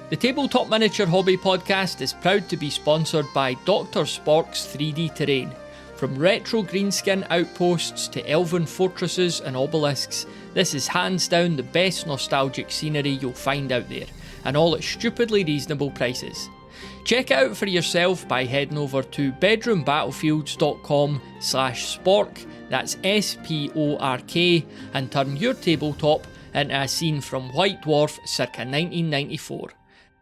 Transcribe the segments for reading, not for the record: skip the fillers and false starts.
The Tabletop Miniature Hobby Podcast is proud to be sponsored by Dr. Spork's 3D Terrain. From retro greenskin outposts to elven fortresses and obelisks, this is hands down the best nostalgic scenery you'll find out there, and all at stupidly reasonable prices. Check it out for yourself by heading over to bedroombattlefields.com/spork, that's SPORK, and turn your tabletop into a scene from White Dwarf circa 1994.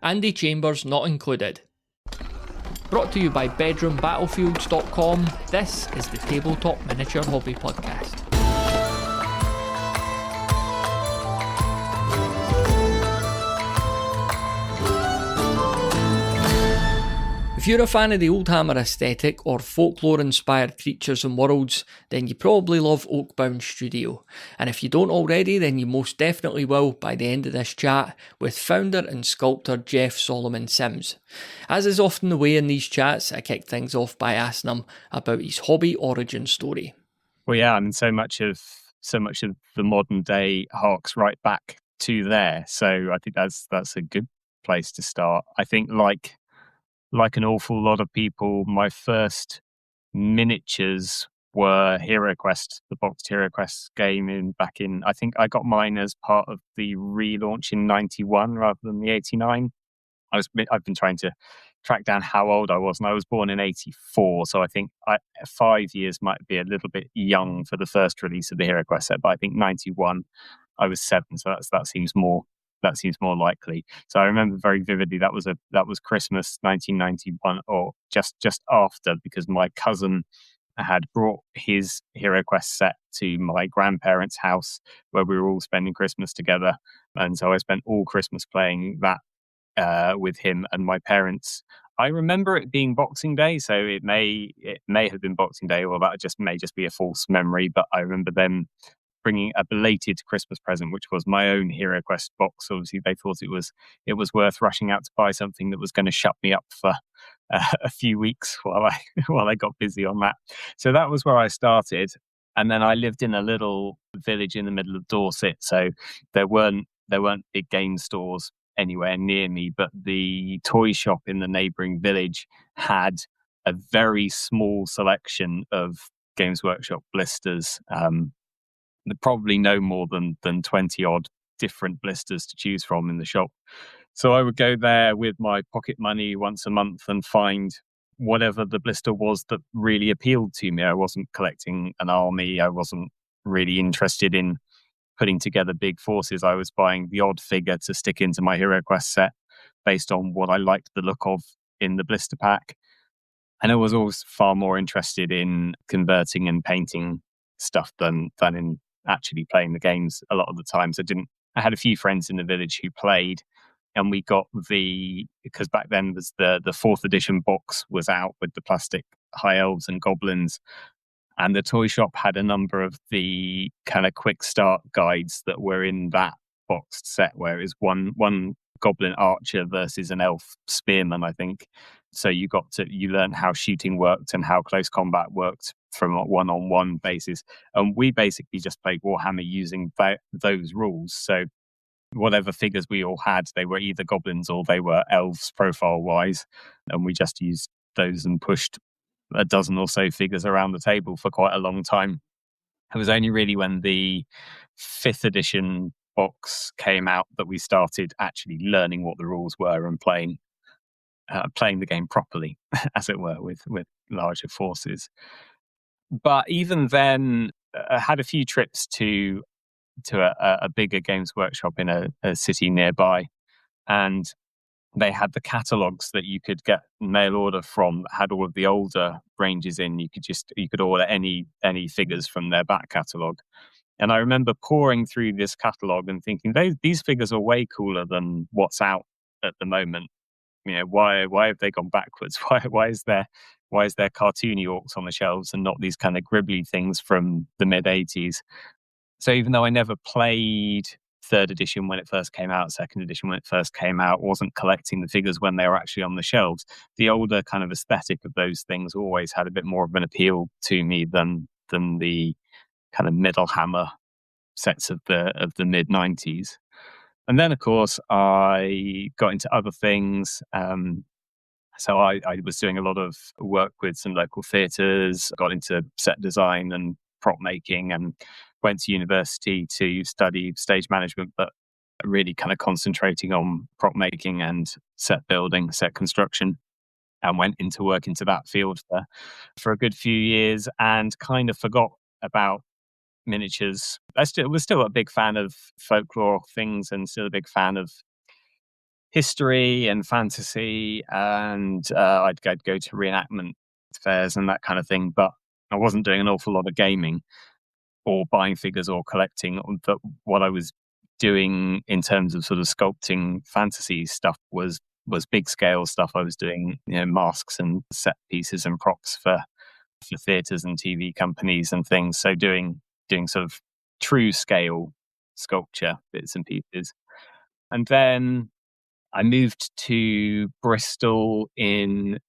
Andy Chambers not included. Brought to you by bedroombattlefields.com, this is the Tabletop Miniature Hobby Podcast. If you're a fan of the Oldhammer aesthetic or folklore-inspired creatures and worlds, then you probably love Oakbound Studio. And if you don't already, then you most definitely will by the end of this chat with founder and sculptor Geoff Solomon Sims. As is often the way in these chats, I kick things off by asking him about his hobby origin story. Well, yeah, I mean, so much of the modern day harks right back to there. So I think that's a good place to start. I think like an awful lot of people, my first miniatures were Hero Quest, the boxed Hero Quest game back in, I think I got mine as part of the relaunch in 91 rather than the 89. I've been trying to track down how old I was, and I was born in 84, so I think 5 years might be a little bit young for the first release of the Hero Quest set, but I think 91 I was 7, so that seems more likely. So I remember very vividly that was Christmas 1991, or just after, because my cousin had brought his Hero Quest set to my grandparents' house where we were all spending Christmas together, and so I spent all Christmas playing that with him and my parents. I remember it being Boxing Day, so it may have been Boxing Day, or that may just be a false memory, but I remember them bringing a belated Christmas present, which was my own Hero Quest box. Obviously, they thought it was worth rushing out to buy something that was going to shut me up for a few weeks while I got busy on that. So that was where I started, and then I lived in a little village in the middle of Dorset. So there weren't big game stores anywhere near me, but the toy shop in the neighbouring village had a very small selection of Games Workshop blisters. Probably no more than 20 odd different blisters to choose from in the shop. So I would go there with my pocket money once a month and find whatever the blister was that really appealed to me. I wasn't collecting an army. I wasn't really interested in putting together big forces. I was buying the odd figure to stick into my Hero Quest set based on what I liked the look of in the blister pack. And I was always far more interested in converting and painting stuff than in actually playing the games a lot of the times. I had a few friends in the village who played, and we got because back then was the 4th edition box was out with the plastic high elves and goblins, and the toy shop had a number of the kind of quick start guides that were in that boxed set, where it was one goblin archer versus an elf spearman, I think. So you learned how shooting worked and how close combat worked from a one-on-one basis. And we basically just played Warhammer using those rules. So whatever figures we all had, they were either goblins or they were elves profile-wise. And we just used those and pushed a dozen or so figures around the table for quite a long time. It was only really when the 5th edition box came out that we started actually learning what the rules were and playing the game properly, as it were, with larger forces. But even then, I had a few trips to a bigger Games Workshop in a city nearby, and they had the catalogues that you could get mail order from that had all of the older ranges in. You could order any figures from their back catalogue. And I remember pouring through this catalogue and thinking, these figures are way cooler than what's out at the moment. You know, why have they gone backwards? Why is there cartoony orcs on the shelves and not these kind of gribbly things from the mid 80s? So even though I never played 3rd edition when it first came out, 2nd edition when it first came out, wasn't collecting the figures when they were actually on the shelves, the older kind of aesthetic of those things always had a bit more of an appeal to me than the kind of middle hammer sets of the mid 90s. And then, of course, I got into other things. So I was doing a lot of work with some local theatres, got into set design and prop making, and went to university to study stage management, but really kind of concentrating on prop making and set building, set construction, and went into work into that field for a good few years and kind of forgot about miniatures. Was still a big fan of folklore things and still a big fan of history and fantasy, and I'd go to reenactment fairs and that kind of thing. But I wasn't doing an awful lot of gaming or buying figures or collecting. But what I was doing in terms of sort of sculpting fantasy stuff was big scale stuff. I was doing, you know, masks and set pieces and props for theatres and TV companies and things. So doing sort of true scale sculpture bits and pieces. And then I moved to Bristol in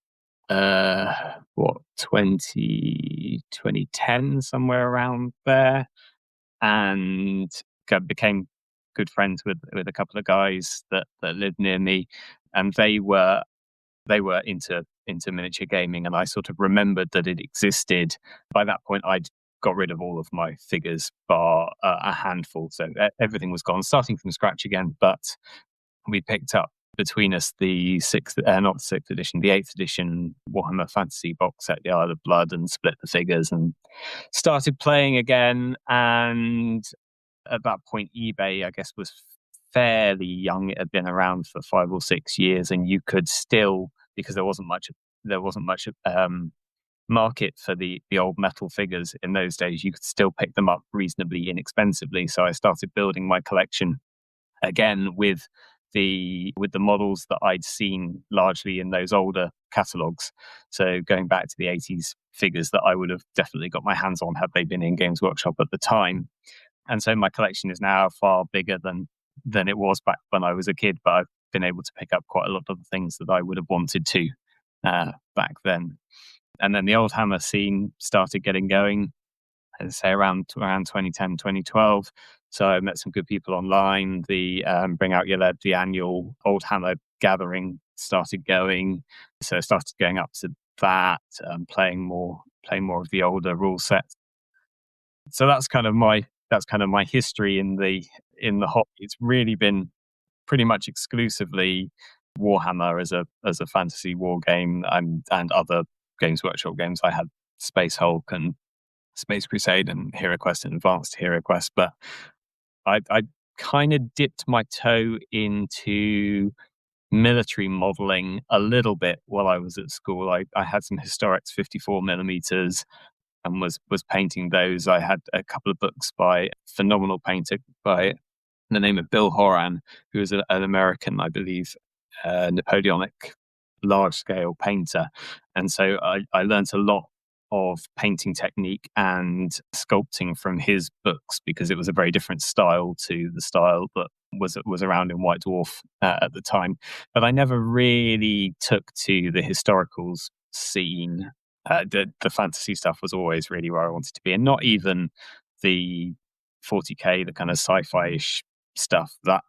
2010, somewhere around there, and became good friends with a couple of guys that lived near me, and they were into miniature gaming, and I sort of remembered that it existed. By that point, I'd got rid of all of my figures bar a handful, so everything was gone, starting from scratch again. But we picked up between us the not the sixth edition, the eighth edition Warhammer Fantasy box set, the Isle of Blood, and split the figures and started playing again. And at that point, eBay, I guess, was fairly young. It had been around for 5 or 6 years, and you could still, because there wasn't much market for the old metal figures in those days, you could still pick them up reasonably inexpensively. So I started building my collection again with the models that I'd seen largely in those older catalogs. So going back to the 80s figures that I would have definitely got my hands on had they been in Games Workshop at the time. And so my collection is now far bigger than it was back when I was a kid, but I've been able to pick up quite a lot of the things that I would have wanted to back then. And then the old hammer scene started getting going, I'd say around 2010, 2012. So I met some good people online. The Bring Out Your Lead, the annual Old Hammer gathering started going. So I started going up to that, playing more of the older rule sets. So that's kind of my history in the hobby. It's really been pretty much exclusively Warhammer as a fantasy war game, and other Games Workshop games. I had Space Hulk and Space Crusade and Hero Quest and Advanced Hero Quest, but I kind of dipped my toe into military modeling a little bit while I was at school. I had some Historics 54 millimeters and was painting those. I had a couple of books by a phenomenal painter by the name of Bill Horan, who was an American, I believe, Napoleonic large-scale painter. And so I learned a lot of painting technique and sculpting from his books, because it was a very different style to the style that was around in White Dwarf at the time. But I never really took to the historicals scene. The fantasy stuff was always really where I wanted to be, and not even the 40k, the kind of sci-fi-ish stuff that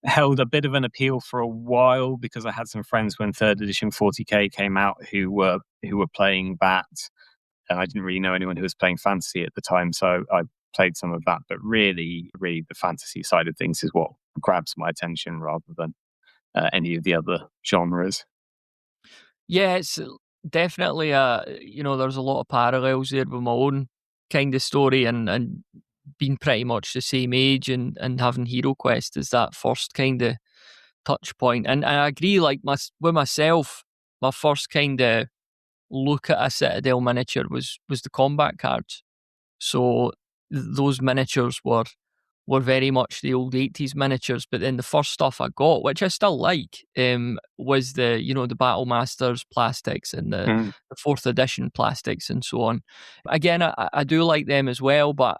held a bit of an appeal for a while, because I had some friends when third edition 40k came out who were playing that, and I didn't really know anyone who was playing fantasy at the time, so I played some of that. But really the fantasy side of things is what grabs my attention rather than any of the other genres. Yeah, it's definitely there's a lot of parallels there with my own kind of story, and being pretty much the same age, and having Hero Quest as that first kind of touch point. And I agree, like with myself, my first kind of look at a Citadel miniature was the combat cards. So those miniatures were very much the old 80s miniatures. But then the first stuff I got, which I still like, was the Battle Masters plastics and the fourth edition plastics and so on. Again, I do like them as well, but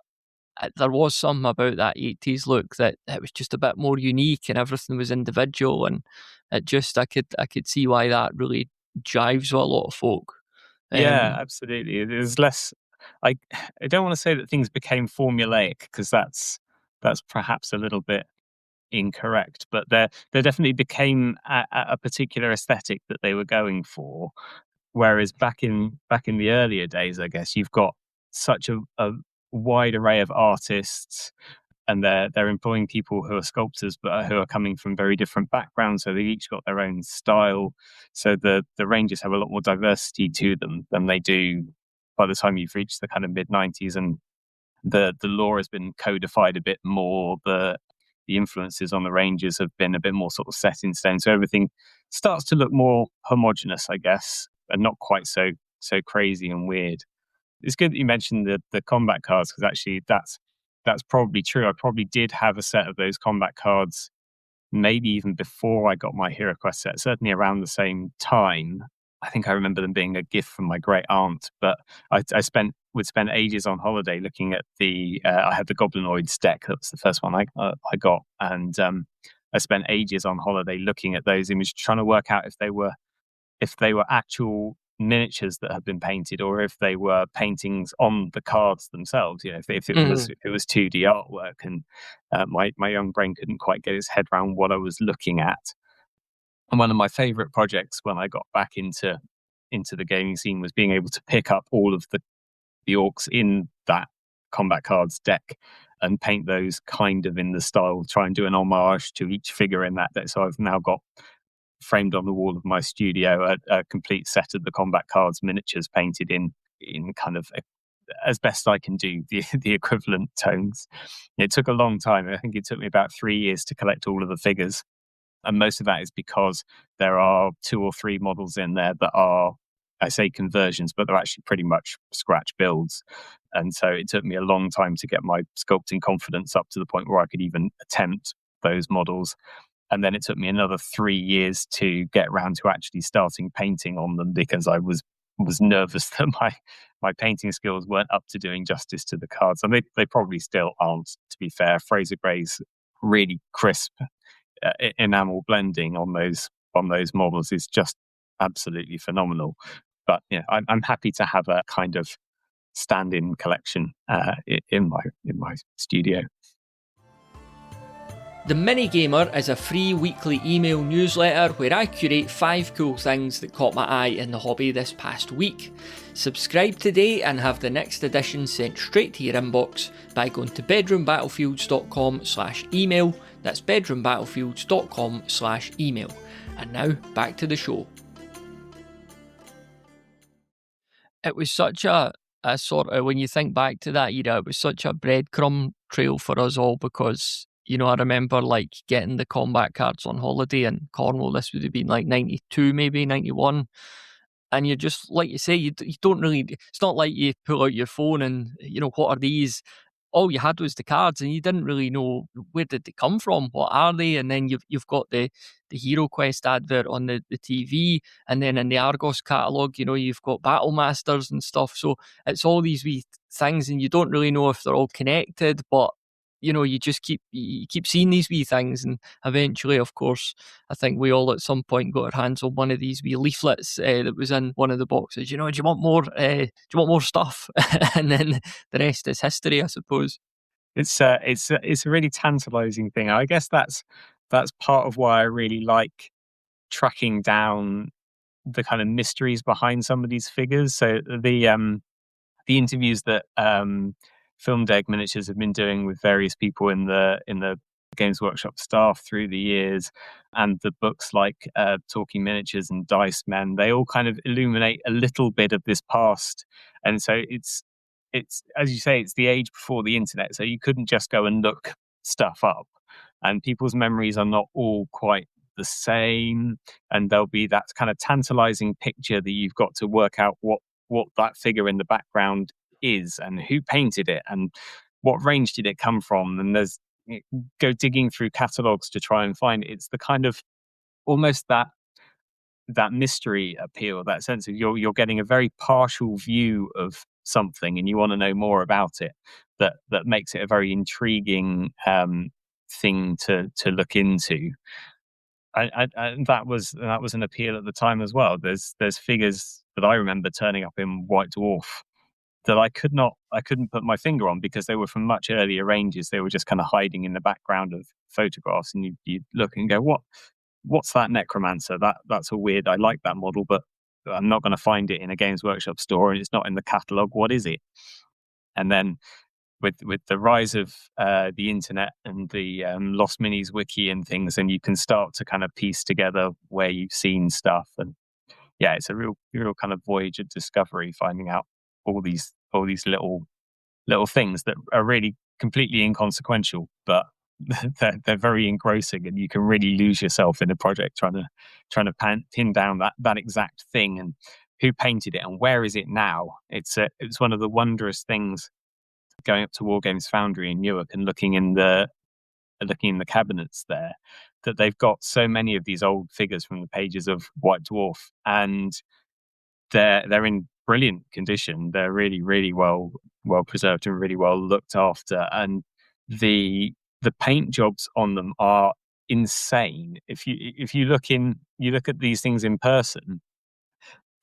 there was something about that 80s look that it was just a bit more unique, and everything was individual, and I could see why that really jives with a lot of folk. Yeah, absolutely. It is less. I don't want to say that things became formulaic, because that's perhaps a little bit incorrect, but there definitely became a particular aesthetic that they were going for. Whereas back in the earlier days, I guess you've got such a wide array of artists, and they're employing people who are sculptors, but who are coming from very different backgrounds. So they've each got their own style. So the ranges have a lot more diversity to them than they do by the time you've reached the kind of mid-90s, and the lore has been codified a bit more. The influences on the ranges have been a bit more sort of set in stone. So everything starts to look more homogenous, I guess, and not quite so crazy and weird. It's good that you mentioned the combat cards, because actually that's probably true. I probably did have a set of those combat cards maybe even before I got my HeroQuest set, certainly around the same time. I think I remember them being a gift from my great aunt, but I would spend ages on holiday looking at the. I had the Goblinoids deck. That was the first one I got, and I spent ages on holiday looking at those images, trying to work out if they were actual miniatures that had been painted, or if they were paintings on the cards themselves. You know, if it was 2D artwork, and my young brain couldn't quite get its head around what I was looking at. And one of my favorite projects when I got back into the gaming scene was being able to pick up all of the orcs in that combat cards deck and paint those kind of in the style, try and do an homage to each figure in that deck. So I've now got framed on the wall of my studio a complete set of the combat cards miniatures painted in kind of as best I can do the equivalent tones. It took a long time. I think it took me about 3 years to collect all of the figures. And most of that is because there are 2 or 3 models in there that are, I say conversions, but they're actually pretty much scratch builds. And so it took me a long time to get my sculpting confidence up to the point where I could even attempt those models. And then it took me another 3 years to get around to actually starting painting on them, because I was nervous that my painting skills weren't up to doing justice to the cards. And they probably still aren't, to be fair. Fraser Gray's really crisp enamel blending on those models is just absolutely phenomenal. But yeah, I'm happy to have a kind of stand-in collection in my studio. The Minigamer is a free weekly email newsletter where I curate 5 cool things that caught my eye in the hobby this past week. Subscribe today and have the next edition sent straight to your inbox by going to bedroombattlefields.com/email. That's bedroombattlefields.com/email. And now back to the show. It was such a sort of, when you think back to that era, it was such a breadcrumb trail for us all, because you know, I remember like getting the combat cards on holiday in Cornwall. This would have been like 92, maybe 91. And you're just, like you say, you don't really, it's not like you pull out your phone and, you know, what are these? All you had was the cards, and you didn't really know where did they come from, what are they? And then you've got the HeroQuest advert on the TV, and then in the Argos catalogue, you know, you've got Battle Masters and stuff. So it's all these wee things, and you don't really know if they're all connected, but you know, you just keep seeing these wee things, and eventually, of course, I think we all at some point got our hands on one of these wee leaflets that was in one of the boxes. You know, do you want more? Do you want more stuff? And then the rest is history, I suppose. It's a really tantalizing thing. I guess that's part of why I really like tracking down the kind of mysteries behind some of these figures. So the interviews that Film Deg Miniatures have been doing with various people in the Games Workshop staff through the years, and the books like Talking Miniatures and Dice Men, they all kind of illuminate a little bit of this past. And so it's as you say, it's the age before the internet, so you couldn't just go and look stuff up, and people's memories are not all quite the same, and there'll be that kind of tantalizing picture that you've got to work out what that figure in the background is, and who painted it, and what range did it come from. And there's go digging through catalogs to try and find it. It's the kind of almost that mystery appeal, that sense of you're getting a very partial view of something, and you want to know more about it, that makes it a very intriguing thing to look into. And that was an appeal at the time as well. There's figures that I remember turning up in White Dwarf that I couldn't put my finger on because they were from much earlier ranges. They were just kind of hiding in the background of photographs, and you look and go, what's that necromancer? That's a weird. I like that model, but I'm not going to find it in a Games Workshop store, and it's not in the catalog. What is it? And then with the rise of the internet and the Lost Minis wiki and things, and you can start to kind of piece together where you've seen stuff. And yeah, it's a real kind of voyage of discovery, finding out all these little things that are really completely inconsequential, but they're very engrossing, and you can really lose yourself in a project trying to pin down that exact thing and who painted it and where is it now. It's one of the wondrous things going up to War Games Foundry in Newark and looking in the cabinets there, that they've got so many of these old figures from the pages of White Dwarf, and they're in brilliant condition. They're really, really well preserved and really well looked after, and the paint jobs on them are insane. If you look at these things in person,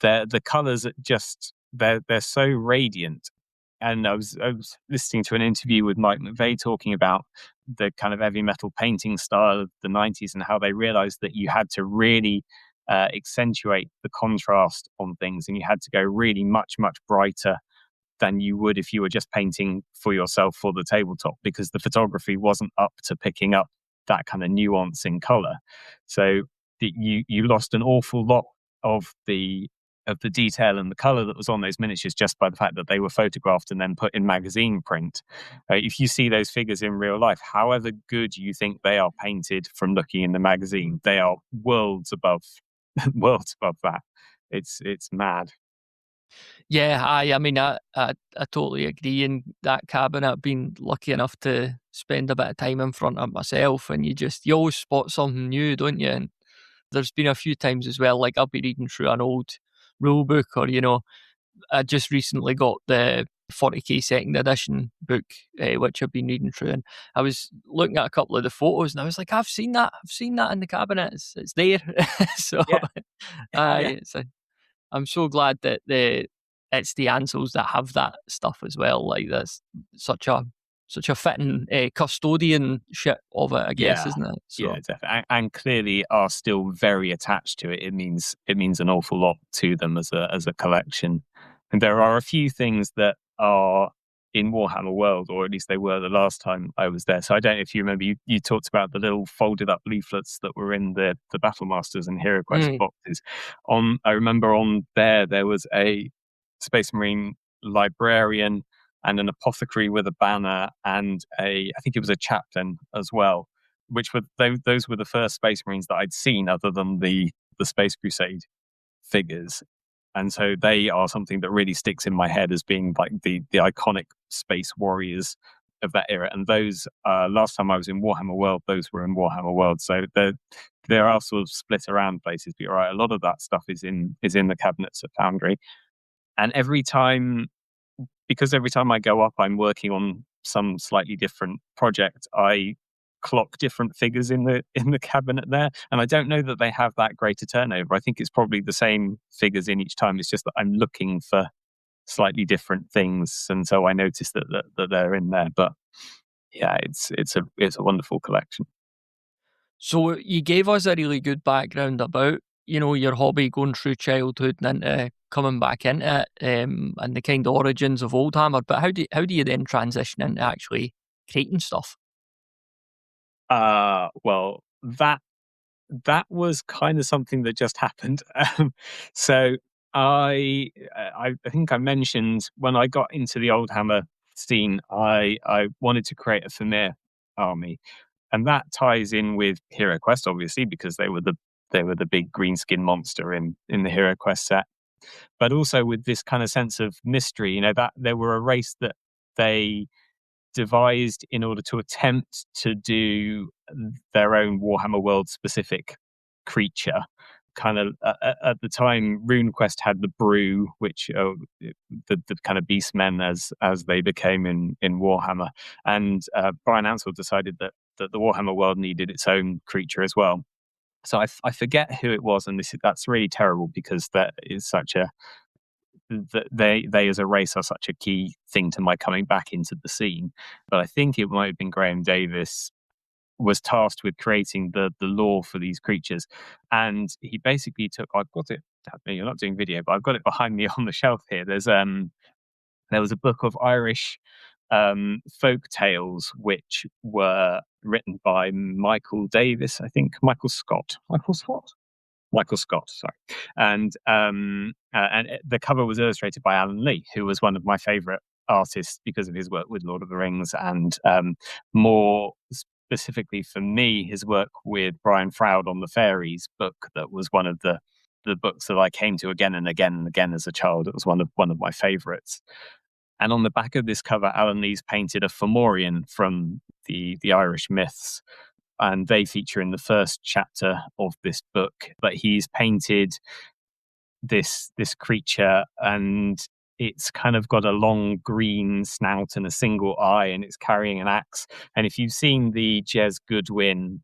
the colors just they're so radiant. And I was listening to an interview with Mike McVeigh talking about the kind of heavy metal painting style of the 90s and how they realized that you had to really accentuate the contrast on things, and you had to go really much brighter than you would if you were just painting for yourself for the tabletop, because the photography wasn't up to picking up that kind of nuance in color. So you lost an awful lot of the detail and the color that was on those miniatures just by the fact that they were photographed and then put in magazine print. If you see those figures in real life, however good you think they are painted from looking in the magazine, they are worlds above that. It's mad. Yeah, I mean, I totally agree. In that cabinet, I've been lucky enough to spend a bit of time in front of myself, and you always spot something new, don't you? And there's been a few times as well, like I'll be reading through an old rule book, or I just recently got the 40k second edition book, which I've been reading through, and I was looking at a couple of the photos, and I was like, I've seen that in the cabinet. It's there. So, Yeah. yeah. I'm so glad that it's the Ansels that have that stuff as well. Like that's such a fitting custodianship of it, I guess, isn't it? So. Yeah, definitely, and clearly are still very attached to it. It means an awful lot to them as a collection. And there are a few things that are in Warhammer World, or at least they were the last time I was there. So I don't know if you remember, you talked about the little folded up leaflets that were in the Battle Masters and Hero Quest boxes. I remember on there was a Space Marine librarian and an apothecary with a banner, and I think it was a chaplain as well, which were those were the first Space Marines that I'd seen other than the Space Crusade figures. And so they are something that really sticks in my head as being like the iconic space warriors of that era. And those, last time I was in Warhammer World, those were in Warhammer World. So there are sort of split around places, but you're right, a lot of that stuff is in the cabinets at Foundry. And every time I go up, I'm working on some slightly different project. I clock different figures in the cabinet there, and I don't know that they have that greater turnover. I think it's probably the same figures in each time. It's just that I'm looking for slightly different things, and so I noticed that they're in there. But yeah, it's a wonderful collection. So you gave us a really good background about your hobby going through childhood and into coming back into it, and the kind of origins of Oldhammer. But how do you then transition into actually creating stuff? Well, that was kind of something that just happened. So I think I mentioned when I got into the Oldhammer scene, I wanted to create a Famir army, and that ties in with Hero Quest, obviously, because they were the big green skin monster in the Hero Quest set, but also with this kind of sense of mystery. That there were a race that they devised in order to attempt to do their own Warhammer World specific creature. Kind of at the time, RuneQuest had the Brew, which the kind of beastmen as they became in Warhammer, and Brian Ansell decided that the Warhammer World needed its own creature as well. So I forget who it was, and that's really terrible because that is such a that they as a race are such a key thing to my coming back into the scene. But I think it might have been Graham Davis was tasked with creating the lore for these creatures, and he basically took. I've got it. You're not doing video, but I've got it behind me on the shelf here. There was a book of Irish folk tales which were written by Michael Davis, I think. Michael Scott, sorry. And the cover was illustrated by Alan Lee, who was one of my favourite artists because of his work with Lord of the Rings, and more specifically for me, his work with Brian Froud on the Fairies book. That was one of the books that I came to again and again and again as a child. It was one of my favourites. And on the back of this cover, Alan Lee's painted a Fomorian from the Irish myths, and they feature in the first chapter of this book. But he's painted this creature, and it's kind of got a long green snout and a single eye, and it's carrying an axe. And if you've seen the Jez Goodwin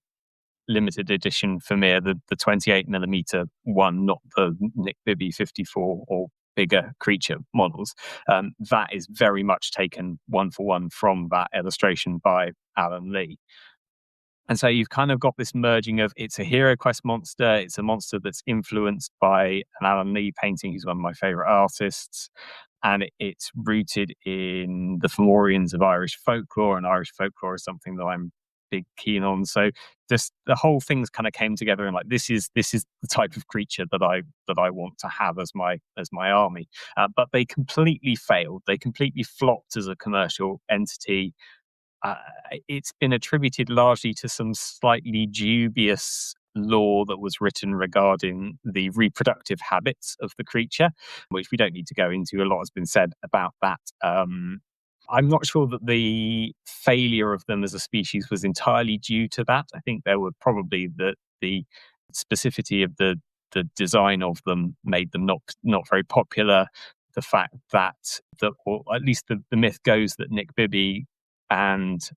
limited edition Vermeer, the 28mm one, not the Nick Bibby 54 or bigger creature models, that is very much taken one for one from that illustration by Alan Lee. And so you've kind of got this merging of, it's a Hero Quest monster, it's a monster that's influenced by an Alan Lee painting, who's one of my favourite artists, and it's rooted in the Fomorians of Irish folklore, and Irish folklore is something that I'm big keen on. So just the whole things kind of came together, and like, this is the type of creature that I want to have as my army. But they completely failed. They completely flopped as a commercial entity. It's been attributed largely to some slightly dubious lore that was written regarding the reproductive habits of the creature, which we don't need to go into. A lot has been said about that. I'm not sure that the failure of them as a species was entirely due to that. I think there were probably the specificity of the design of them made them not very popular. The fact that, or at least the myth goes that Nick Bibby and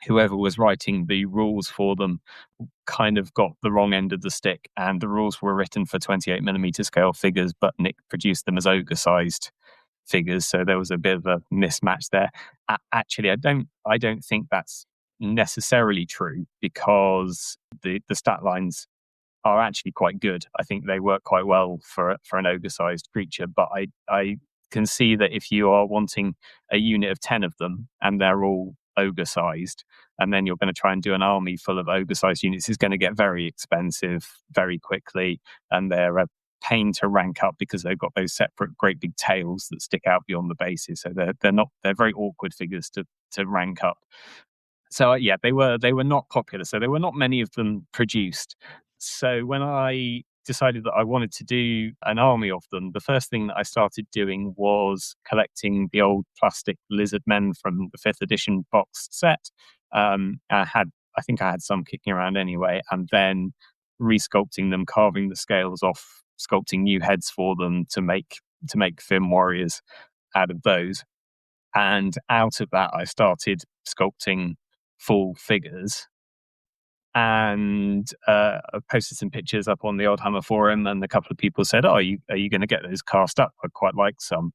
whoever was writing the rules for them kind of got the wrong end of the stick, and the rules were written for 28mm scale figures, but Nick produced them as ogre-sized figures, so there was a bit of a mismatch there. Actually, I don't think that's necessarily true, because the stat lines are actually quite good. I think they work quite well for an ogre-sized creature, but I can see that if you are wanting a unit of 10 of them and they're all ogre-sized, and then you're going to try and do an army full of ogre-sized units, is going to get very expensive very quickly, and they're a pain to rank up because they've got those separate great big tails that stick out beyond the bases. So they're very awkward figures to rank up. So yeah, they were not popular. So there were not many of them produced. So when I decided that I wanted to do an army of them, the first thing that I started doing was collecting the old plastic lizard men from the 5th edition box set. I think I had some kicking around anyway, and then resculpting them, carving the scales off, sculpting new heads for them to make Fim warriors out of those. And out of that, I started sculpting full figures. And I posted some pictures up on the Oldhammer forum, and a couple of people said, "Oh, are you going to get those cast up? I'd quite like some."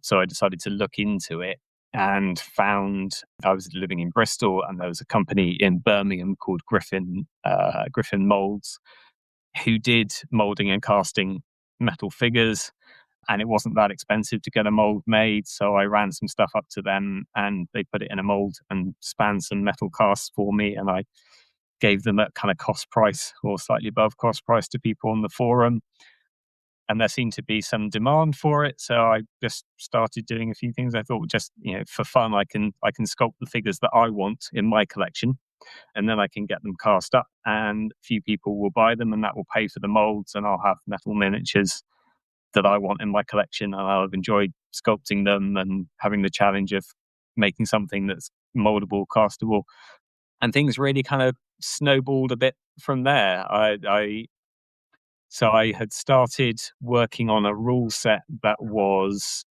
So I decided to look into it, and found, I was living in Bristol, and there was a company in Birmingham called Griffin Molds, who did molding and casting metal figures. And it wasn't that expensive to get a mold made, so I ran some stuff up to them, and they put it in a mold and spanned some metal casts for me, and I gave them at kind of cost price or slightly above cost price to people on the forum. And there seemed to be some demand for it, so I just started doing a few things. I thought, just, for fun, I can sculpt the figures that I want in my collection, and then I can get them cast up, and a few people will buy them, and that will pay for the molds, and I'll have metal miniatures that I want in my collection, and I'll have enjoyed sculpting them and having the challenge of making something that's moldable, castable. And things really kind of snowballed a bit from there. So I had started working on a rule set that was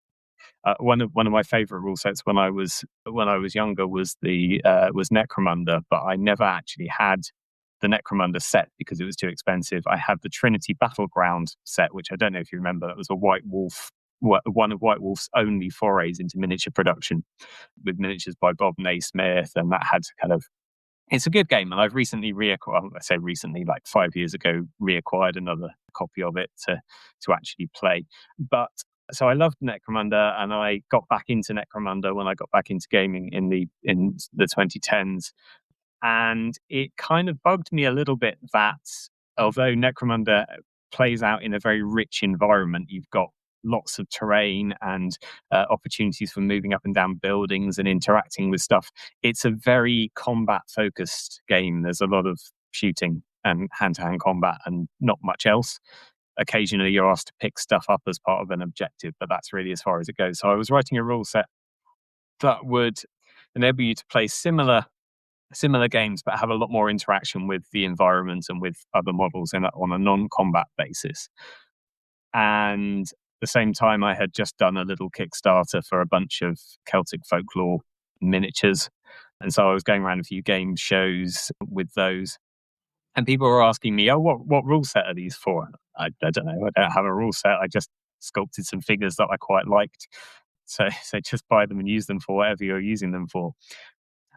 one of my favorite rule sets when I was younger was Necromunda, but I never actually had the Necromunda set because it was too expensive. I had the Trinity Battleground set, which I don't know if you remember. That was a white wolf one of White Wolf's only forays into miniature production, with miniatures by Bob Naismith, and that had kind of, it's a good game, and I've recently reacquired, I say recently, like 5 years ago, reacquired another copy of it to actually play. But so I loved Necromunda, and I got back into Necromunda when I got back into gaming in the 2010s. And it kind of bugged me a little bit that although Necromunda plays out in a very rich environment, you've got lots of terrain and opportunities for moving up and down buildings and interacting with stuff. It's a very combat focused game. There's a lot of shooting and hand-to-hand combat and not much else. Occasionally you're asked to pick stuff up as part of an objective, but that's really as far as it goes. So I was writing a rule set that would enable you to play similar games, but have a lot more interaction with the environment and with other models on a non-combat basis. And at the same time, I had just done a little Kickstarter for a bunch of Celtic folklore miniatures. And so I was going around a few game shows with those. And people were asking me, oh, what rule set are these for? I don't know. I don't have a rule set. I just sculpted some figures that I quite liked. So just buy them and use them for whatever you're using them for.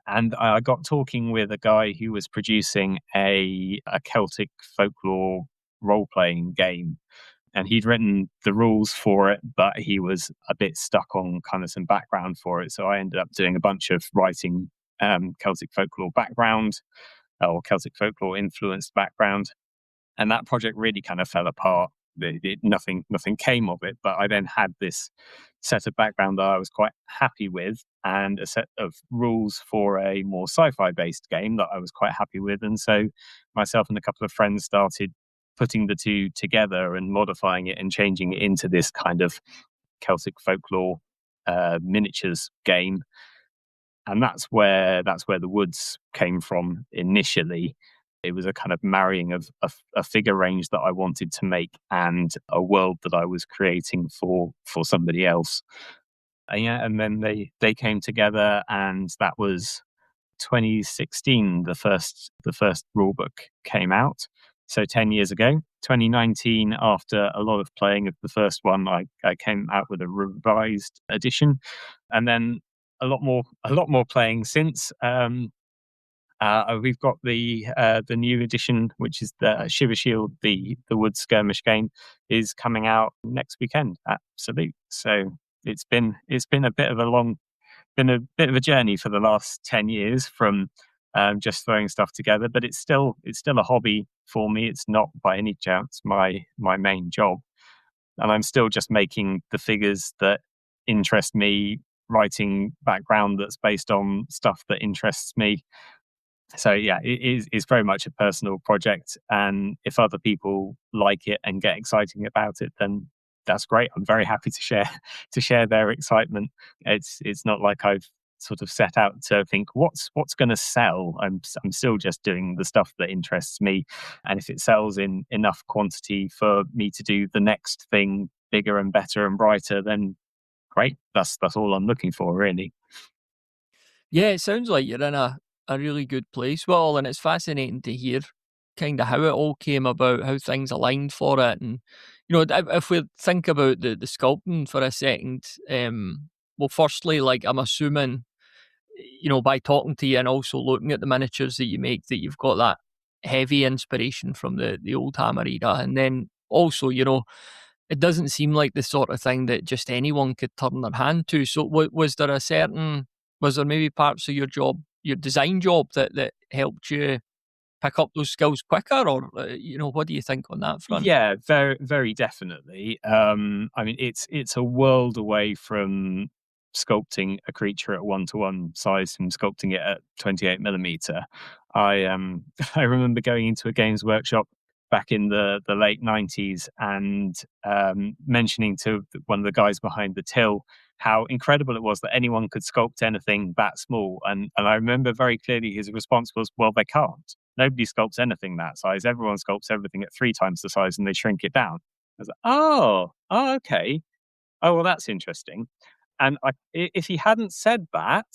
And I got talking with a guy who was producing a Celtic folklore role-playing game. And he'd written the rules for it, but he was a bit stuck on kind of some background for it. So I ended up doing a bunch of writing Celtic folklore background, or Celtic folklore influenced background. And that project really kind of fell apart. Nothing came of it. But I then had this set of background that I was quite happy with, and a set of rules for a more sci-fi based game that I was quite happy with. And so myself and a couple of friends started putting the two together and modifying it and changing it into this kind of Celtic folklore miniatures game. And that's where the Woods came from initially. It was a kind of marrying of a figure range that I wanted to make and a world that I was creating for somebody else. And then they came together, and that was 2016. The first rulebook came out. So 10 years ago, 2019, after a lot of playing of the first one, I came out with a revised edition, and then a lot more playing since. We've got the new edition, which is the Shiver Shield, the Wood Skirmish game, is coming out next weekend at Salute. So it's been a bit of a journey for the last 10 years from just throwing stuff together, but it's still a hobby for me. It's not by any chance my main job, and I'm still just making the figures that interest me, writing background that's based on stuff that interests me. So yeah, it's very much a personal project, and if other people like it and get excited about it, then that's great. I'm very happy to share their excitement. It's not like I've sort of set out to think what's going to sell. I'm still just doing the stuff that interests me, and if it sells in enough quantity for me to do the next thing bigger and better and brighter, then great. That's all I'm looking for, really. Yeah, it sounds like you're in a really good place, Well, and it's fascinating to hear kind of how it all came about, how things aligned for it. And, if we think about the sculpting for a second, well, firstly, like, I'm assuming, by talking to you and also looking at the miniatures that you make, that you've got that heavy inspiration from the old Hammer era. And then also, it doesn't seem like the sort of thing that just anyone could turn their hand to. So was there maybe parts of your job, your design job, that helped you pick up those skills quicker, or what do you think on that front? Yeah, very, very definitely. I mean, it's a world away from sculpting a creature at 1-to-1 size from sculpting it at 28mm. I I remember going into a games workshop back in the late 90s and mentioning to one of the guys behind the till how incredible it was that anyone could sculpt anything that small. And I remember very clearly his response was, well, they can't. Nobody sculpts anything that size. Everyone sculpts everything at 3 times the size and they shrink it down. I was like, oh, okay. Oh, well, that's interesting. And if he hadn't said that,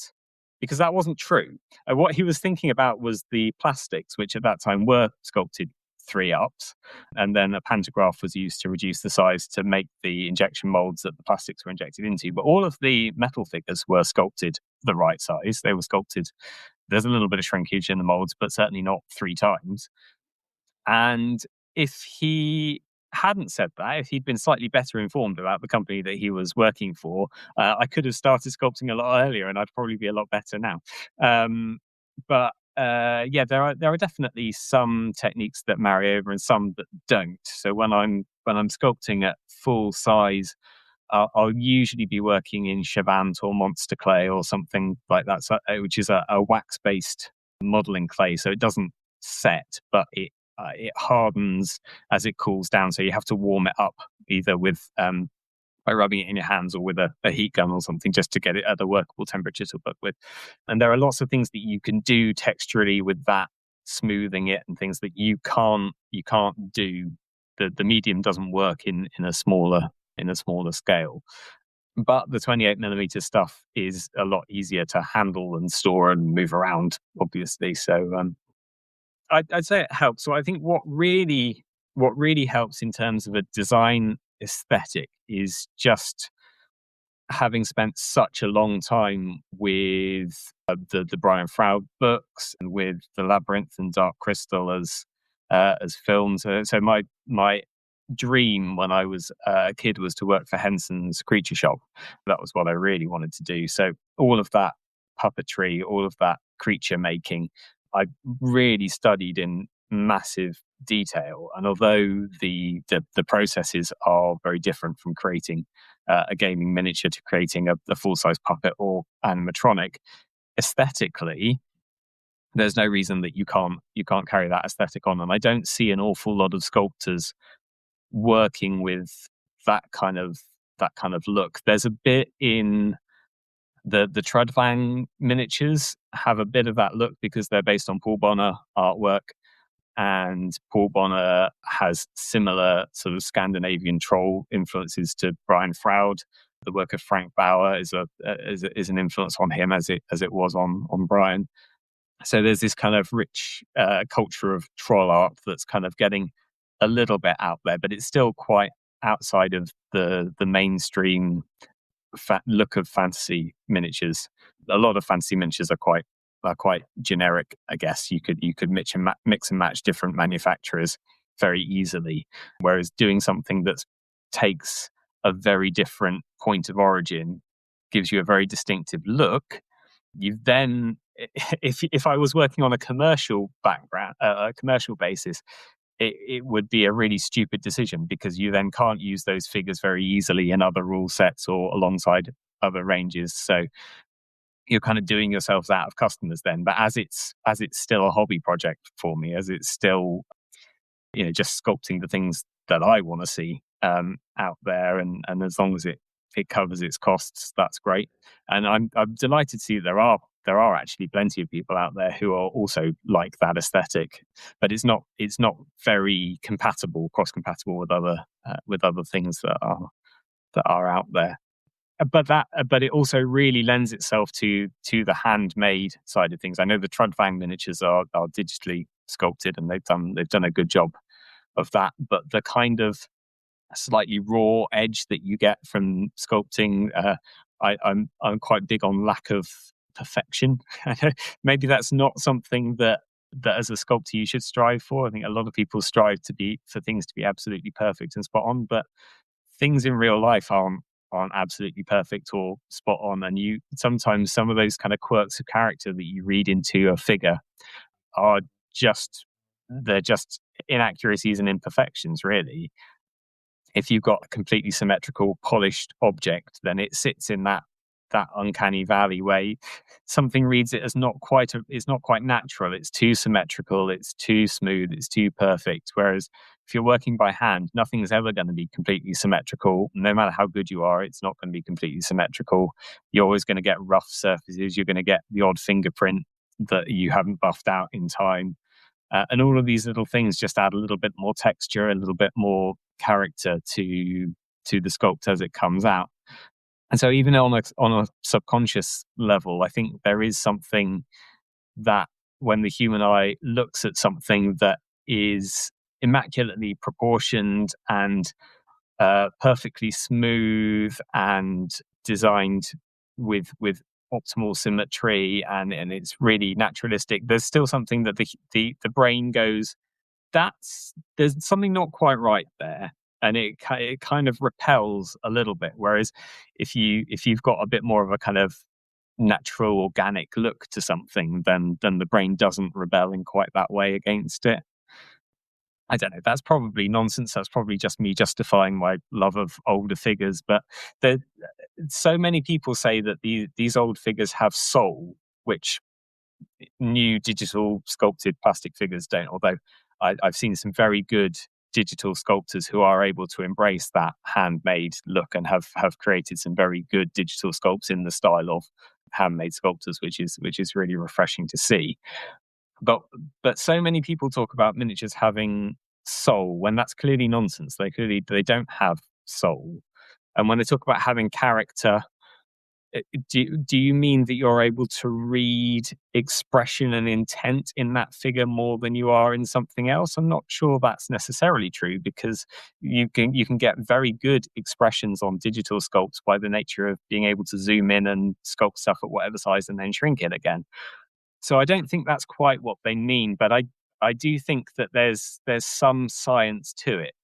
because that wasn't true, what he was thinking about was the plastics, which at that time were sculpted 3 ups. And then a pantograph was used to reduce the size to make the injection molds that the plastics were injected into. But all of the metal figures were sculpted the right size. They were sculpted. There's a little bit of shrinkage in the molds, but certainly not 3 times. And if he hadn't said that, if he'd been slightly better informed about the company that he was working for, I could have started sculpting a lot earlier, and I'd probably be a lot better now. But there are definitely some techniques that marry over and some that don't. So when I'm sculpting at full size, I'll usually be working in Chavant or Monster Clay or something like that, which is a wax-based modeling clay. So it doesn't set, but it hardens as it cools down. So you have to warm it up either with by rubbing it in your hands or with a heat gun or something, just to get it at a workable temperature to work with. And there are lots of things that you can do texturally with that, smoothing it, and things that you can't do. The medium doesn't work in a smaller scale. But the 28mm stuff is a lot easier to handle and store and move around, obviously. So I'd say it helps. So I think what really helps in terms of a design aesthetic is just having spent such a long time with the Brian Froud books and with The Labyrinth and Dark Crystal as films. So my dream when I was a kid was to work for Henson's Creature Shop. That was what I really wanted to do. So all of that puppetry, all of that creature making, I really studied in massive detail. And although the processes are very different from creating a gaming miniature to creating a full-size puppet or animatronic, aesthetically, there's no reason that you can't carry that aesthetic on. And I don't see an awful lot of sculptors working with that kind of look. There's a bit in the Trudvang miniatures have a bit of that look because they're based on Paul Bonner artwork, and Paul Bonner has similar sort of Scandinavian troll influences to Brian Froud. The work of Frank Bauer is an influence on him as it was on Brian. So there's this kind of rich culture of troll art that's kind of getting a little bit out there, but it's still quite outside of the mainstream look of fantasy miniatures. A lot of fantasy miniatures are quite generic, I guess. You could mix and match different manufacturers very easily, whereas doing something that takes a very different point of origin, gives you a very distinctive look. You then, if I was working on a commercial background, a commercial basis, it would be a really stupid decision, because you then can't use those figures very easily in other rule sets or alongside other ranges. So you're kind of doing yourselves out of customers then. But as it's still a hobby project for me, as it's still, just sculpting the things that I want to see out there, and as long as it covers its costs, that's great. And I'm delighted to see there are actually plenty of people out there who are also like that aesthetic, but it's not very cross compatible with other things that are out there. But it also really lends itself to the handmade side of things. I know the Trudvang miniatures are digitally sculpted, and they've done a good job of that. But the kind of slightly raw edge that you get from sculpting, I'm quite big on lack of perfection. Maybe that's not something that as a sculptor you should strive for. I think a lot of people strive for things to be absolutely perfect and spot on, but things in real life aren't absolutely perfect or spot on. And sometimes some of those kind of quirks of character that you read into a figure are just inaccuracies and imperfections, really. If you've got a completely symmetrical, polished object, then it sits in that uncanny valley where something reads it as it's not quite natural. It's too symmetrical, it's too smooth, it's too perfect. Whereas if you're working by hand, nothing's ever going to be completely symmetrical. No matter how good you are, it's not going to be completely symmetrical. You're always going to get rough surfaces. You're going to get the odd fingerprint that you haven't buffed out in time. And all of these little things just add a little bit more texture, a little bit more character to the sculpt as it comes out. And so even on a subconscious level, I think there is something that when the human eye looks at something that is immaculately proportioned and perfectly smooth and designed with optimal symmetry, and it's really naturalistic. There's still something that the brain goes, there's something not quite right there, and it kind of repels a little bit. Whereas if you've got a bit more of a kind of natural, organic look to something, then the brain doesn't rebel in quite that way against it. I don't know. That's probably nonsense. That's probably just me justifying my love of older figures. But so many people say that these old figures have soul, which new digital sculpted plastic figures don't. Although I've seen some very good digital sculptors who are able to embrace that handmade look and have created some very good digital sculpts in the style of handmade sculptors, which is really refreshing to see. But so many people talk about miniatures having soul when that's clearly nonsense. They don't have soul. And when they talk about having character, do you mean that you're able to read expression and intent in that figure more than you are in something else? I'm not sure that's necessarily true, because you can get very good expressions on digital sculpts by the nature of being able to zoom in and sculpt stuff at whatever size and then shrink it again. So I don't think that's quite what they mean, but I do think that there's some science to it.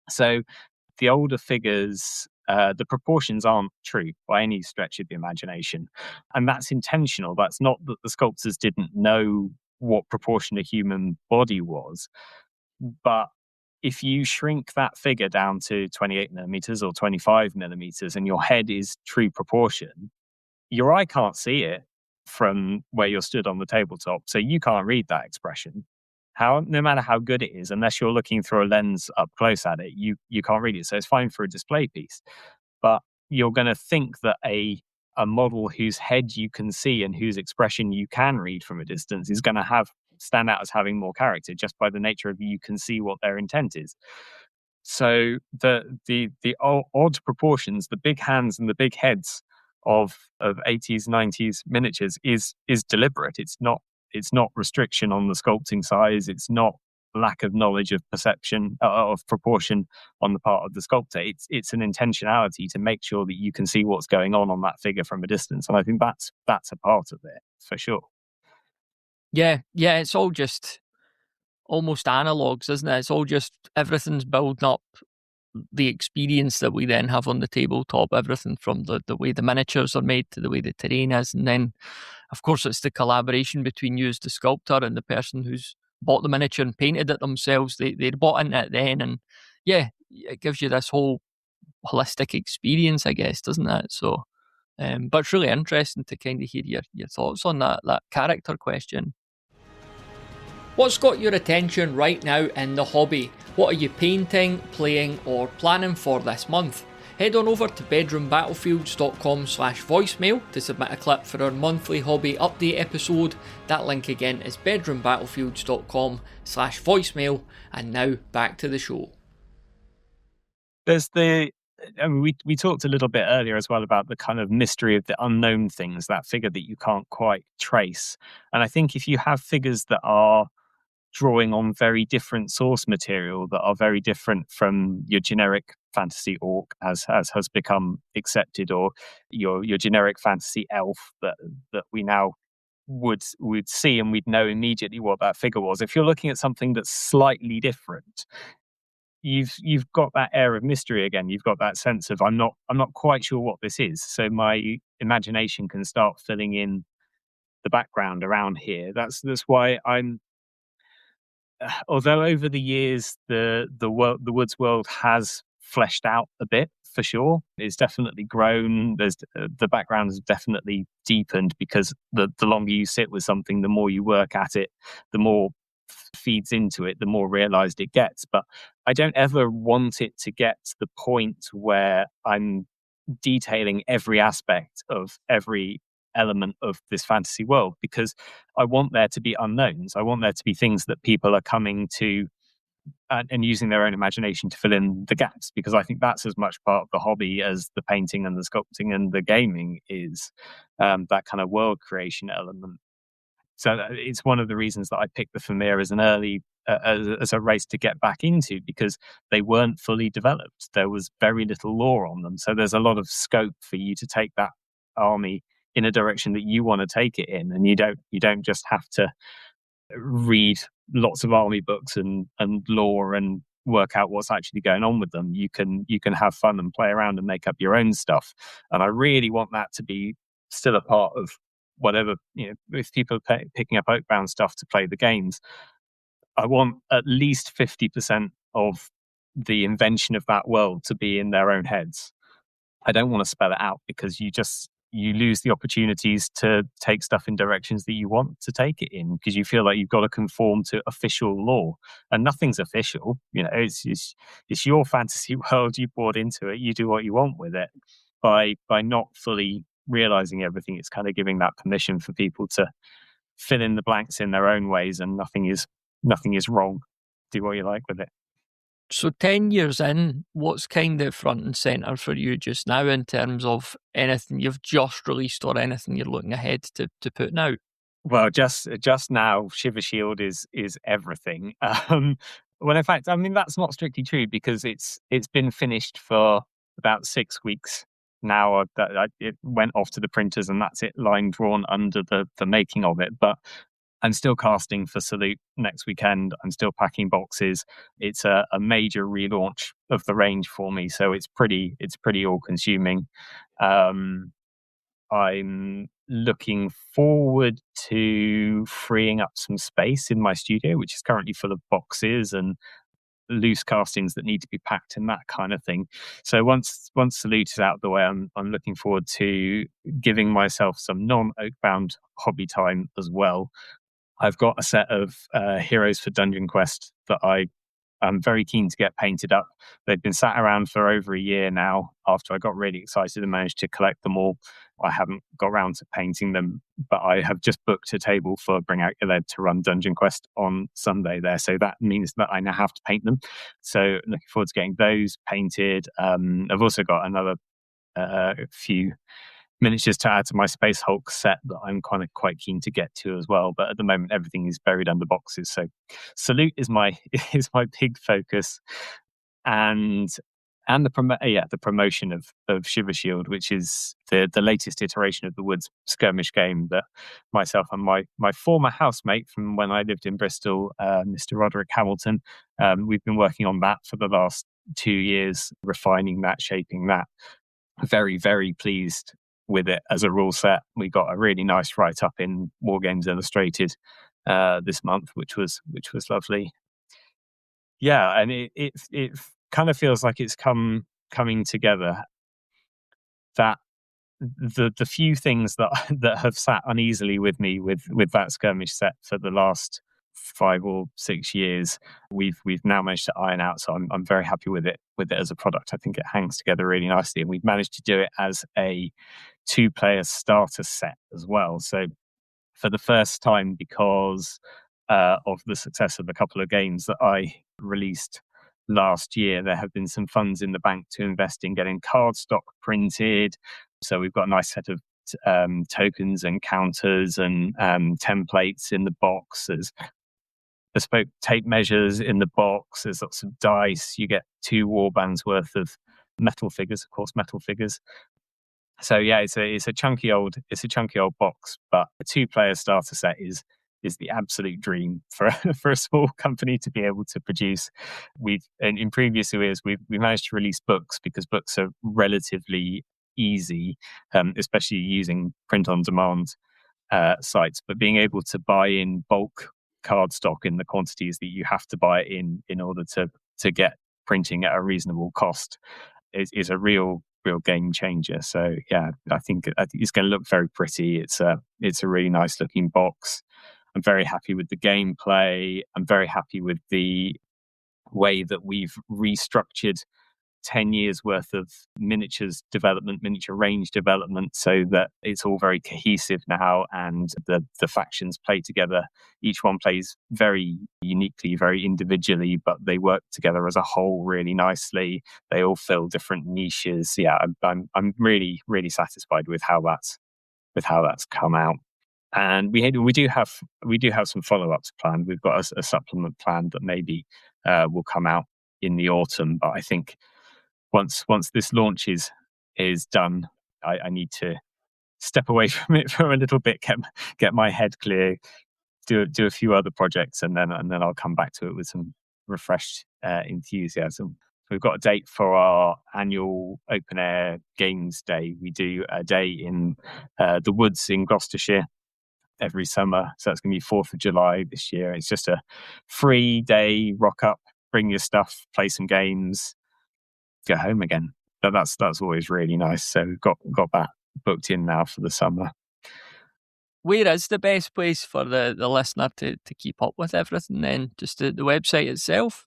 So the older figures, the proportions aren't true by any stretch of the imagination, and that's intentional. That's not that the sculptors didn't know what proportion a human body was, but if you shrink that figure down to 28 millimeters or 25 millimeters and your head is true proportion, your eye can't see it from where you're stood on the tabletop, so you can't read that expression. No matter how good it is, unless you're looking through a lens up close at it, you can't read it. So it's fine for a display piece, but you're going to think that a model whose head you can see and whose expression you can read from a distance is going to stand out as having more character just by the nature of you can see what their intent is. So the odd proportions, the big hands and the big heads of 80s, 90s miniatures is deliberate. It's not restriction on the sculpting size. It's not lack of knowledge of perception of proportion on the part of the sculptor. It's an intentionality to make sure that you can see what's going on that figure from a distance, and I think that's a part of it for sure. Yeah, it's all just almost analogues, isn't it? It's all just everything's building up the experience that we then have on the tabletop, everything from the way the miniatures are made to the way the terrain is. And then, of course, it's the collaboration between you as the sculptor and the person who's bought the miniature and painted it themselves. They bought into it then. And yeah, it gives you this whole holistic experience, I guess, doesn't it? So, but it's really interesting to kind of hear your thoughts on that character question. What's got your attention right now in the hobby? What are you painting, playing, or planning for this month? Head on over to bedroombattlefields.com/voicemail to submit a clip for our monthly hobby update episode. That link again is bedroombattlefields.com/voicemail. And now back to the show. There's we talked a little bit earlier as well about the kind of mystery of the unknown things, that figure that you can't quite trace. And I think if you have figures that are drawing on very different source material, that are very different from your generic fantasy orc as has become accepted, or your generic fantasy elf that we now would see and we'd know immediately what that figure was. If you're looking at something that's slightly different, you've got that air of mystery again. You've got that sense of I'm not quite sure what this is. So my imagination can start filling in the background around here. That's why I'm. Although over the years the Woods world has fleshed out a bit, for sure, it's definitely grown. There's the background has definitely deepened, because the longer you sit with something, the more you work at it, the more feeds into it, the more realized it gets. But I don't ever want it to get to the point where I'm detailing every aspect of every element of this fantasy world, because I want there to be unknowns. I want there to be things that people are coming to and using their own imagination to fill in the gaps, because I think that's as much part of the hobby as the painting and the sculpting and the gaming is, that kind of world creation element. So it's one of the reasons that I picked the Vermeer as an early as a race to get back into, because they weren't fully developed. There was very little lore on them, so there's a lot of scope for you to take that army in a direction that you want to take it in, and you don't just have to read lots of army books and lore and work out what's actually going on with them. You can have fun and play around and make up your own stuff. And I really want that to be still a part of whatever, if people are picking up Oakbound stuff to play the games, I want at least 50% of the invention of that world to be in their own heads. I don't want to spell it out, because you lose the opportunities to take stuff in directions that you want to take it in, because you feel like you've got to conform to official law, and nothing's official. It's your fantasy world. You bought into it. You do what you want with it. By not fully realizing everything, it's kind of giving that permission for people to fill in the blanks in their own ways, and nothing is wrong. Do what you like with it. So 10 years in, what's kind of front and centre for you just now in terms of anything you've just released or anything you're looking ahead to putting out? Well, just now, Shiver Shield is everything. Well, in fact, I mean, that's not strictly true, because it's been finished for about 6 weeks now. It went off to the printers, and that's it, line drawn under the making of it. But I'm still casting for Salute next weekend. I'm still packing boxes. It's a major relaunch of the range for me, so it's pretty all consuming. I'm looking forward to freeing up some space in my studio, which is currently full of boxes and loose castings that need to be packed and that kind of thing. So once Salute is out of the way, I'm looking forward to giving myself some non-Oakbound hobby time as well. I've got a set of heroes for Dungeon Quest that I'm very keen to get painted up. They've been sat around for over a year now. After I got really excited and managed to collect them all, I haven't got around to painting them, but I have just booked a table for Bring Out Your Lead to run Dungeon Quest on Sunday there. So that means that I now have to paint them. So looking forward to getting those painted. I've also got another few miniatures to add to my Space Hulk set that I'm kind of quite keen to get to as well. But at the moment, everything is buried under boxes. So Salute is my big focus, and the promotion of Shiver Shield, which is the latest iteration of the Woods skirmish game that myself and my former housemate from when I lived in Bristol, Mr. Roderick Hamilton, we've been working on that for the last 2 years, refining that, shaping that. Very, very pleased with it as a rule set. We got a really nice write-up in War Games Illustrated this month, which was lovely. Yeah, and it kind of feels like it's coming together. That the few things that have sat uneasily with me with that skirmish set for the last 5 or 6 years, we've now managed to iron out. So I'm very happy with it as a product. I think it hangs together really nicely, and we've managed to do it as a 2-player starter set as well. So for the first time, because of the success of a couple of games that I released last year, there have been some funds in the bank to invest in getting cardstock printed. So we've got a nice set of tokens and counters and templates in the box. There's bespoke tape measures in the box. There's lots of dice. You get 2 warbands worth of metal figures, So yeah, it's a chunky old box, but a 2-player starter set is the absolute dream for a small company to be able to produce. In previous years we managed to release books because books are relatively easy, especially using print on demand sites. But being able to buy in bulk cardstock in the quantities that you have to buy in order to get printing at a reasonable cost is a real game changer. So yeah, I think it's going to look very pretty. It's a really nice looking box. I'm very happy with the gameplay. I'm very happy with the way that we've restructured 10 years worth of miniature range development, so that it's all very cohesive now, and the factions play together. Each one plays very uniquely, very individually, but they work together as a whole really nicely. They all fill different niches. Yeah, I'm really, really satisfied with how that's come out. And we do have some follow-ups planned. We've got a supplement planned that maybe will come out in the autumn. But I think once this launch is done, I need to step away from it for a little bit, get my head clear, do a few other projects, and then I'll come back to it with some refreshed enthusiasm. We've got a date for our annual open air games day. We do a day in the woods in Gloucestershire every summer. So that's going to be 4th of July this year. It's just a free day, rock up, bring your stuff, play some games, go home again. But that's always really nice. So we've got that booked in now for the summer. Where is the best place for the listener to keep up with everything then? Just the website itself?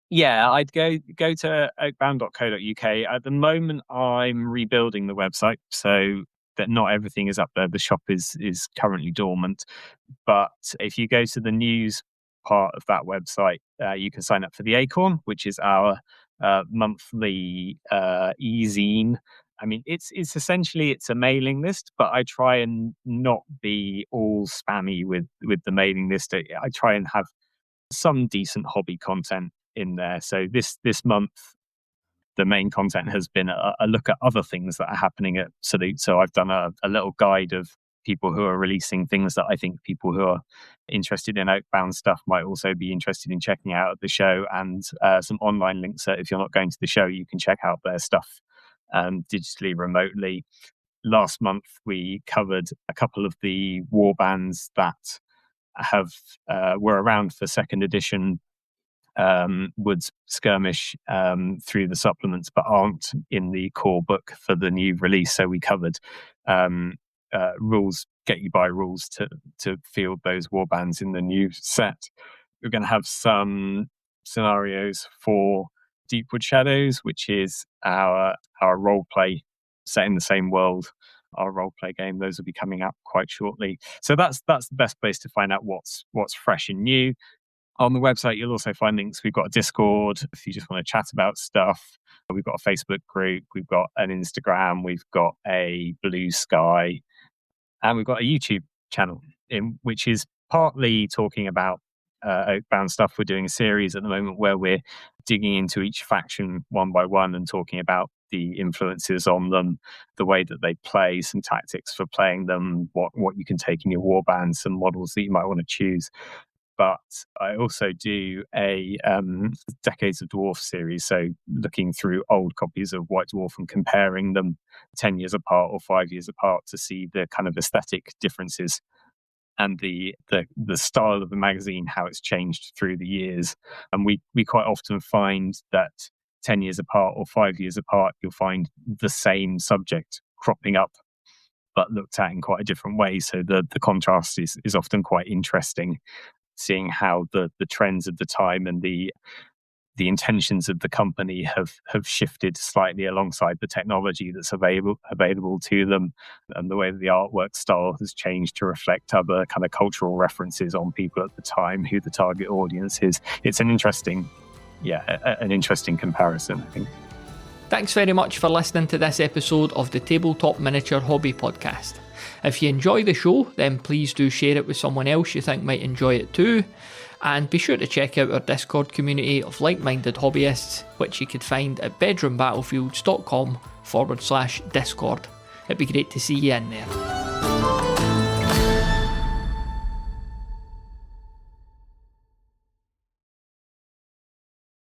Yeah, I'd go to oakbound.co.uk. At the moment, I'm rebuilding the website, so that not everything is up there. The shop is currently dormant. But if you go to the news part of that website, you can sign up for the Acorn, which is our monthly e-zine. I mean, it's essentially a mailing list, but I try and not be all spammy with the mailing list. I try and have some decent hobby content in there. So this month, the main content has been a look at other things that are happening at Salute. So I've done a little guide of people who are releasing things that I think people who are interested in Oakbound stuff might also be interested in checking out at the show, and some online links that if you're not going to the show, you can check out their stuff digitally, remotely. Last month, we covered a couple of the war bands that were around for second edition Woods Skirmish through the supplements, but aren't in the core book for the new release. So we covered rules, get you by rules to field those war bands in the new set. We're going to have some scenarios for Deepwood Shadows, which is our role play set in the same world, our role play game. Those will be coming out quite shortly. So that's the best place to find out what's fresh and new. On the website, you'll also find links. We've got a Discord if you just want to chat about stuff. We've got a Facebook group. We've got an Instagram. We've got a Blue Sky. And we've got a YouTube channel, which is partly talking about Oakbound stuff. We're doing a series at the moment where we're digging into each faction one by one and talking about the influences on them, the way that they play, some tactics for playing them, what you can take in your war band, some models that you might want to choose. But I also do a Decades of Dwarf series, so looking through old copies of White Dwarf and comparing them 10 years apart or 5 years apart to see the kind of aesthetic differences and the style of the magazine, how it's changed through the years. And we quite often find that 10 years apart or 5 years apart, you'll find the same subject cropping up, but looked at in quite a different way. So the contrast is often quite interesting, seeing how the trends of the time and the intentions of the company have shifted slightly alongside the technology that's available to them, and the way that the artwork style has changed to reflect other kind of cultural references on people at the time, who the target audience is. It's an interesting comparison, I think. Thanks very much for listening to this episode of the Tabletop Miniature Hobby Podcast. If you enjoy the show, then please do share it with someone else you think might enjoy it too. And be sure to check out our Discord community of like-minded hobbyists, which you could find at bedroombattlefields.com/Discord. It'd be great to see you in there.